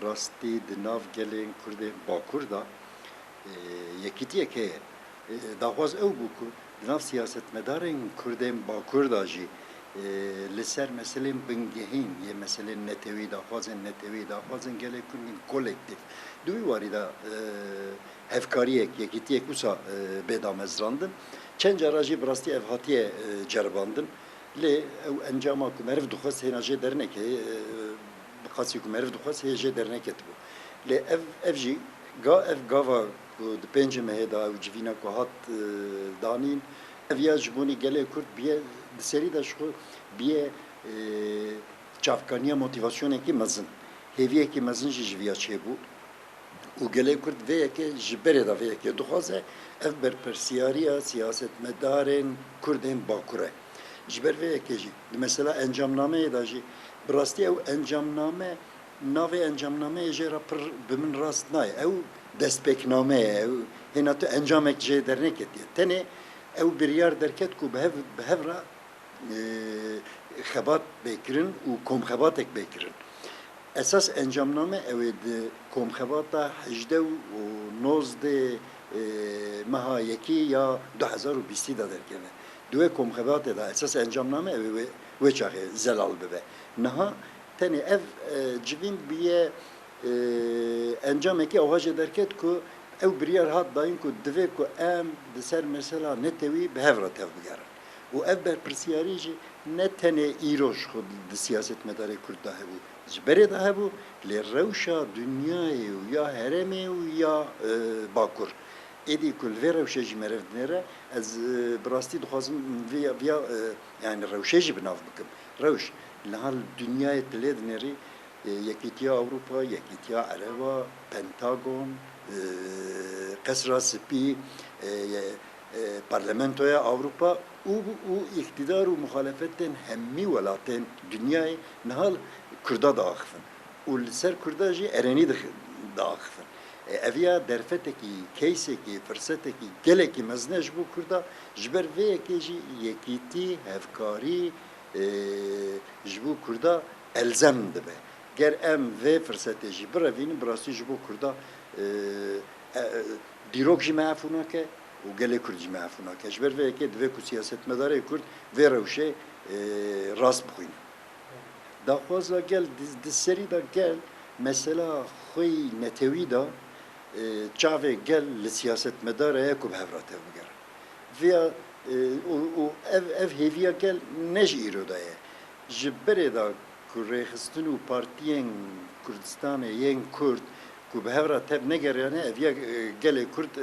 براستی دناف گلین کرد باکور دا یکیتیه که داغاز او بکو دناف سیاست مدارن کردن باکور دا جی لسر مثلا بنگهین یه مثلا نتوی داغازن گله کردن kolektif دوی واری دا هفکاریک یکیتیه کسا بدام ازراندن چند جراجی براستی افهاتیه جرباندن لی او انجاما که مرف دخواست هناجه درنه که خاصی که مرف دخواست هناجه درنه که تبو لی اف جی اف گاوا د پنجمه هدا او جوینا که هات دانین اف یا جبونی گله کرد بیه دسری دا شخو بیه چافکانیا موتیواسیونه که مزن هیویه که مزن جویا چه بو و گله کرد ویه که جبره دا ویه که دخواسته اف بر پرسیاریا سیاست مدارن کردن باکوره جبر ویه که جی مثلا انجامنامه دا جی براستی او انجامنامه ناوی انجامنامه جرا پر بمن راست نای او دستپیکنامه او هنا تو انجامک جه در نکتیه تنه او بریار درکت کو به را خبات بکرن و کم خباتک بکرن اساس انجامنامه اوید کم خباتا 18 و 19 مها یکی یا 2020 دا درکنه دوی کم خبات دا اساس انجامنامه اوید وچاقه زلال ببه نها تنه اف جبین بیه انجام کی آغاز درکت کو او بریار هات داین کو دوی کو ام دسر مثلا نتوی به هفرات هف بگرن و اف بر پرسیاری جی نتنه ایروش خود سیاست مدار کرد ده بو جبره ده بو لروشا دنیای و یا هرمی و یا باکور ایدی کل وی روشه جی مرف نره از براستی دخوازم ویا yani روشه جی بناف بکم روش لحال دنیای تلید نری یکیتیا اروپا یکیتیا عربا پنتاگون قصر سپی parlamentoya Avrupa u iktidar u muhalefetten hemmi velaten dünyayı nihal Kürda da akfın. U ser Kürda jî ereni da akfın. Eviya derfeteki, keyseki, fırsateki, geleki meznej bu Kürda jber veyeki jî yekîtî, hevkarî ji bu Kürda elzem dibe. Ger em vê fırsatê jî birevînin birastî ji bo Kürda dîrok jî meaf nake و گله کردی معفونه که جبر و که دوی کو سیاست مداره کرد و روشه راست بخوین. داخوازا گل دسری دا گل مثلا خوی نتوی دا چاوه گل لسیاست مداره کو به هفراته بگره. و اف هیویا گل نج ایرو دایه. جبره دا کره خستن و پارتیین کردستان ین کرد کو به هفراته نگریانه اویا گله کرد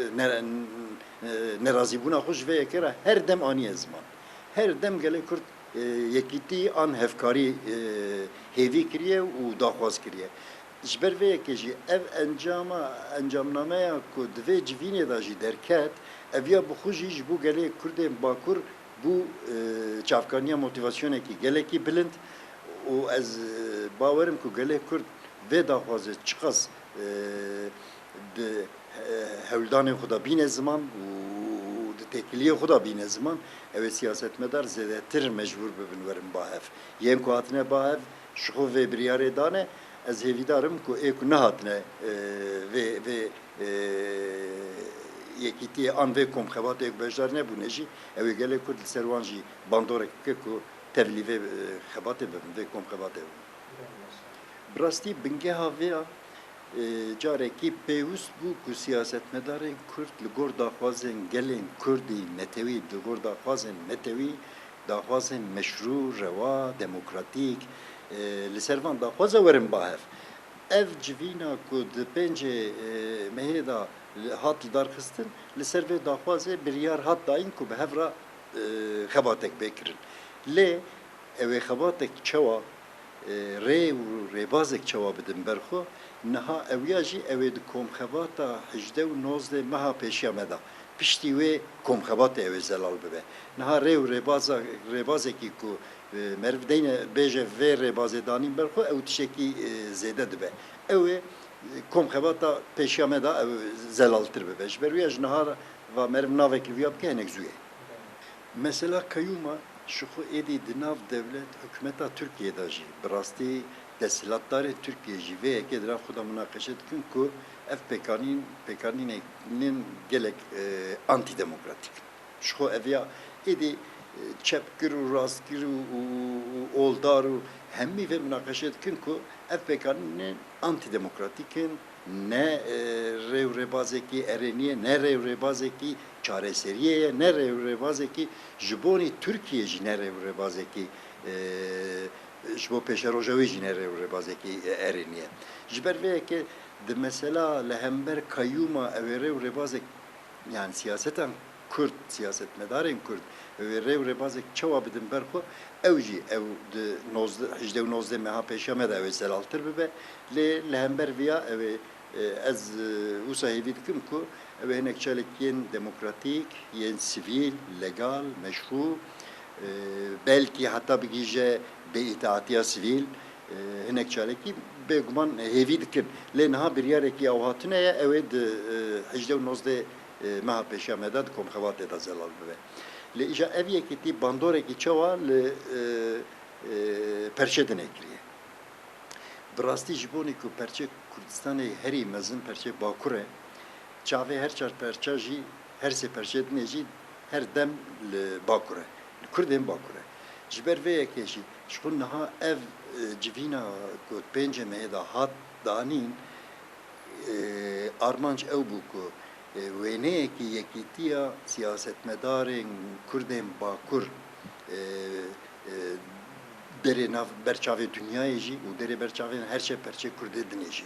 نرازی بونا خوش وی کرا هر دم آنی زمان هر دم گله کرد یکیتی آن هفکاری هیوی کریه و داخواز کریه جبر وی که جی اف انجامنامه کو دوی جوینه دا جی درکت اویا بخوشی جبو گله کرد باکور بو چافکانیا موتیواسیونه کی گله کی بلند و از باورم کو گله کرد وی داخواز چقاس هولدان خدا بین زمان و تکلیه خدا بین زمان او سیاست مدار زده تر مجبور ببین ورم باهف یم کو هاتنه باهف شخو و بریاره دانه از هیویدارم کو ایکو نه هاتنه و یکیتی آن و کم خوات ایک بجدار نبونه جی او گله کد سروان جی باندوره که کو تبلیغ خوات ببین و کم خوات ببین براستی بنگه هاویا جارکی پیوست بو که سیاست مدارن کرد لگور داخوازن گلین کردی نتوی لگور داخوازن نتوی داخوازن مشروع روا دموکراتیک لسروان داخوازه ورم باهف ev civîna ku di pêncê mehê da hat darxistin li ser vê daxwazê biryar hat dayîn ku bi hev re xebatek bêkirin. Lê ew ê xebatek çawa rê û rêbazek çawa bidin berxwe niha ew ya jî ew ê di komxebata 18 û 19 meha pêşiya me da piştî wê komxebatê ew ê zelal bibe. Niha rê û rêbazekî ku meriv deyne bêje vê rêbazê danîn berxwe ew tişekî zêde dibe. Ew ê komxebata pêşiya me da ew zelaltir bibe. Ji ber wî ji niha va meriv navekî wî ya bike hinek zû ye. Mesela kayyuma şu êdî di nav devlet hükümeta Türkiye'de jî bi rastî دستلاتدار ترکیه جیوه که در خدا مناقشه کن که اف پکانین گلک آنتی دموکراتیک. شو اویا ایدی çepkir u rastkir u oldar u hemmi ve münakaşet kın ku FPK'nın antidemokratikin ne revrebazeki ereniye ne revrebazeki çareseriye ne revrebazeki jiboni Türkiye ne revrebazeki jibo peşerojavi ne revrebazeki ereniye jiber ve ki de mesela lehember kayyuma revrebazek yani siyaseten Kürt siyasetmedarên Kürt ve revrebazek çawa bidin berxwe ew jî ew di 19 meha pêşiya me de ew ê selaltir bibe lê li hember viya ew ê ez wisa hêvî dikim ku ew ê hinek çalekiyên demokratîk yên sivîl legal meşru belkî heta bigîje bêîtaatiya sivîl hinek çalekî bêguman hêvî dikim lê niha biryarekî ew hatine ye ew ê di 19 meha pêşiya me de dikom xebatê de zelal bibe li îja ev yekîtî bandorekî çawa li perçe dinê kiriye bi rastî ji bonê ku perçe Kurdistanê herî mezin perçe Bakur e çavê her çar perça jî her sê perçe dinê jî her dem li Bakur e li Kurdên Bakur e ji ber vê yekê jî ji xwe niha ev civîna ku pêncê me de hat danîn armanc ew bû ku wêneyekî yekîtiya siyasetmedarên Kurdên Bakur derê nav berçavê dünyayê jî û derê berçavê her çe perçe Kurdê dinê jî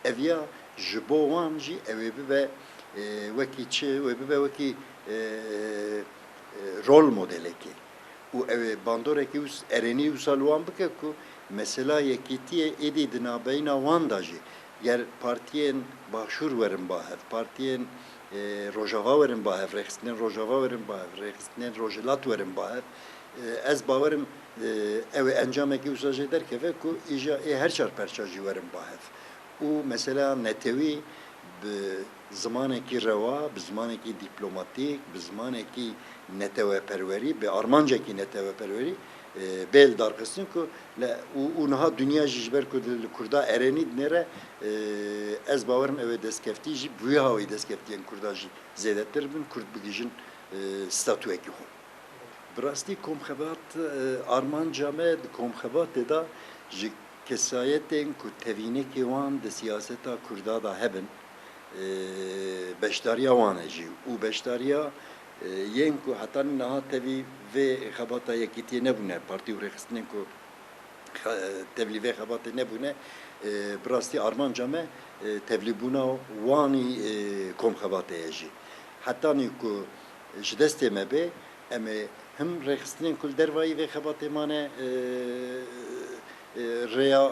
ev ya ji bo wan jî ew ê bibe wekî çi wê bibe wekî rol modelekê û ew ê bandorekî erenî wisa li wan bike ku mesela yekîtiyê êdî di navbeyna wan da jî ger partiyên başûr werin bahev partiyên Rojava werin bahev rêxistinên Rojava werin bahev rêxistinên Rojhilat werin bahev ez bawerim ew ê encamekî wisa jê derkeve ku îja ê her çar perça jî werin bahev û mesela netewî bi zimanekî rewa bi zimanekî dîplomatîk bi zimanekî neteweperwerî bi armancekî neteweperwerî bel darxistin ku û niha dünya jî ji ber ku li Kurda erenî dinêre ez bawerim ew ê destkeftî jî bi wî hawî destkeftiyên Kurda jî zêdetir bin Kurd bigîjin statûyekî xwe. Bi rastî komxebat armanca me di komxebatê da ji kesayetên ku tevînekê wan di siyaseta Kurda da hebin beşdariya wan e jî û beşdariya yên ku heta niha tevî vê xebata yekîtiyê nebûne partî û rêxistinên ku tevlî vê xebatê nebûne bi rastî armanca me tevlîbûna wanî komxebatê ye jî hetanî ku ji destê me bê em ê him rêxistinên ku li dervayî vê xebatê mane rêya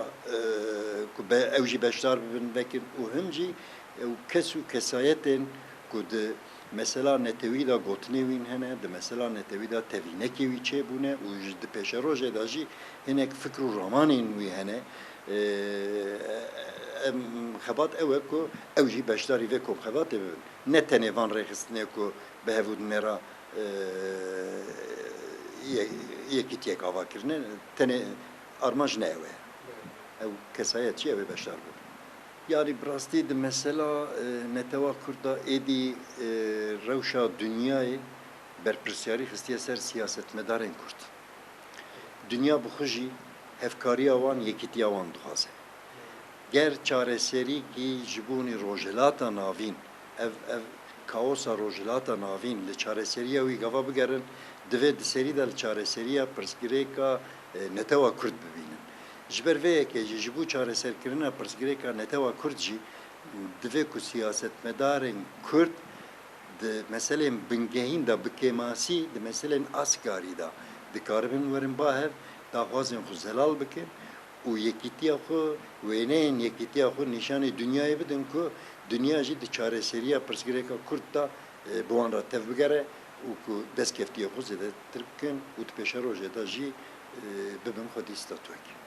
ku ew jî beşdar bibin vekin û him jî ew kes û kesayetên ku di mesela netewî da gotinê wîn hene di mesela netewî da tevînekê wî çêbûne û ji di pêşerojê da jî hinek fikr û ramanên wî hene xebat ew e ku ew jî beşdarî vê komxebatê bibin ne tenê van rêxistinê ku bi hevûdinêra yekîtiyek avakirine tenê armanc ne ew e ew kesayet jî ew ê beşdar bibin. Yani brastî di mesela netewa Kurda êdî rewşa dünyayê berpirsyarî xistiye ser siyasetmedarên Kurd. Dünya bi xwe jî hevkariya wan yekîtiya wan dixwaze. Ger çareserîkî ji bonî rojhilata navîn ev kaosa rojhilata navîn li çareseriya wî gava bigerin divê di serî de li çareseriya pirsgirêka netewa Kurd bibînin. Ji ber vê yekê jî ji bo çareserkirina pirsgirêka netewa Kurd jî divê ku siyasetmedarên Kurd di meselên bingehîn da bi kêmasî di meselên askarî da dikaribin werin bahev daxwazên xwe zelal bikin û yekîtiya xwe wêneyên yekîtiya xwe nîşanê dünyayê bidin ku dünya jî di çareseriya pirsgirêka Kurd da bi wan re tev bigere û ku destkeftiyê xwe zêdetir bikin û di pêşerojê da jî bibin xwedî statûyekê.